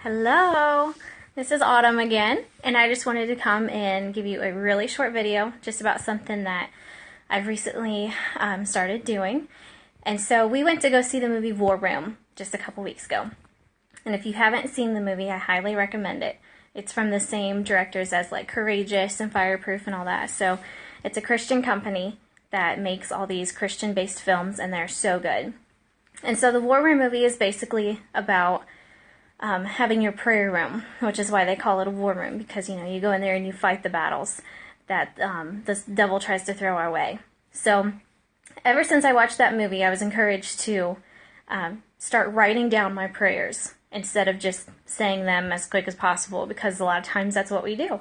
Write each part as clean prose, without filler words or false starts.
Hello, this is Autumn again, and I just wanted to come and give you a really short video just about something that I've recently started doing. And so we went to go see the movie War Room just a couple weeks ago. And if you haven't seen the movie, I highly recommend it. It's from the same directors as like Courageous and Fireproof and all that. So it's a Christian company that makes all these Christian-based films, and they're so good. And so the War Room movie is basically about having your prayer room, which is why they call it a war room, because, you know, you go in there and you fight the battles that this devil tries to throw our way. So ever since I watched that movie, I was encouraged to start writing down my prayers instead of just saying them as quick as possible, because a lot of times that's what we do.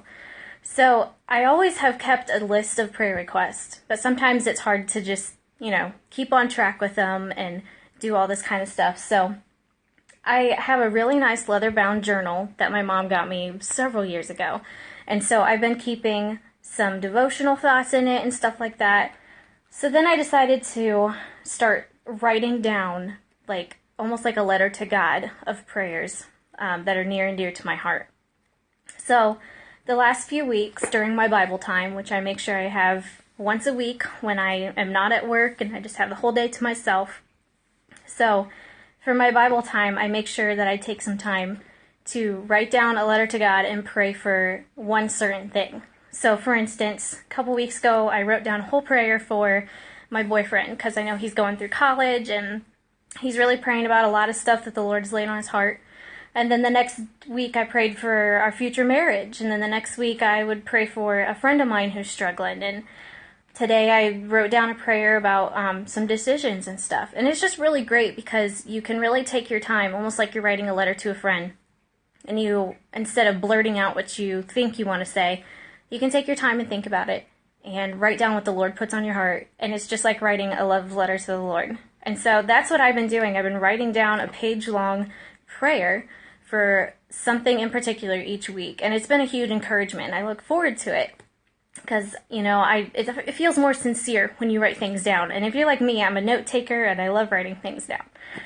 So I always have kept a list of prayer requests, but sometimes it's hard to just, you know, keep on track with them and do all this kind of stuff. So I have a really nice leather-bound journal that my mom got me several years ago. And so I've been keeping some devotional thoughts in it and stuff like that. So then I decided to start writing down, like, almost like a letter to God of prayers that are near and dear to my heart. So the last few weeks during my Bible time, which I make sure I have once a week when I am not at work and I just have the whole day to myself. So for my Bible time, I make sure that I take some time to write down a letter to God and pray for one certain thing. So, for instance, a couple weeks ago, I wrote down a whole prayer for my boyfriend, because I know he's going through college, and he's really praying about a lot of stuff that the Lord's laid on his heart. And then the next week, I prayed for our future marriage. And then the next week, I would pray for a friend of mine who's struggling. And today I wrote down a prayer about some decisions and stuff. And it's just really great because you can really take your time, almost like you're writing a letter to a friend. And you, instead of blurting out what you think you want to say, you can take your time and think about it and write down what the Lord puts on your heart. And it's just like writing a love letter to the Lord. And so that's what I've been doing. I've been writing down a page-long prayer for something in particular each week. And it's been a huge encouragement. I look forward to it. Because, you know, it feels more sincere when you write things down. And if you're like me, I'm a note taker and I love writing things down.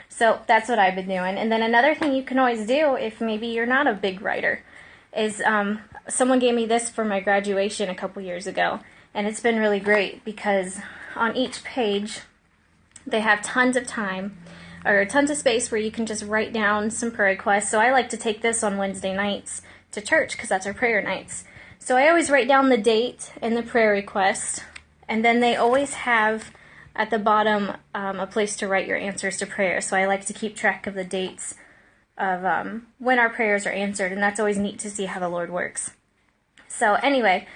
So that's what I've been doing. And then another thing you can always do, if maybe you're not a big writer, is someone gave me this for my graduation a couple years ago. And it's been really great because on each page they have tons of time or tons of space where you can just write down some prayer requests. So I like to take this on Wednesday nights to church because that's our prayer nights. So I always write down the date and the prayer request, and then they always have at the bottom a place to write your answers to prayer. So I like to keep track of the dates of when our prayers are answered, and that's always neat to see how the Lord works. So anyway,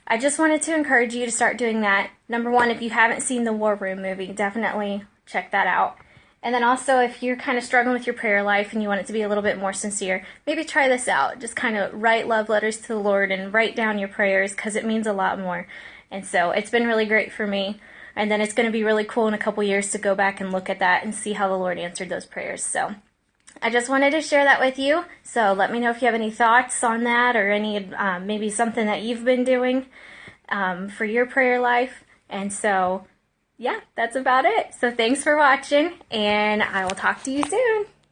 I just wanted to encourage you to start doing that. Number one, if you haven't seen the War Room movie, definitely check that out. And then also, if you're kind of struggling with your prayer life and you want it to be a little bit more sincere, maybe try this out. Just kind of write love letters to the Lord and write down your prayers, because it means a lot more. And so it's been really great for me. And then it's going to be really cool in a couple years to go back and look at that and see how the Lord answered those prayers. So I just wanted to share that with you. So let me know if you have any thoughts on that, or any maybe something that you've been doing for your prayer life. And so yeah, that's about it. So thanks for watching, and I will talk to you soon.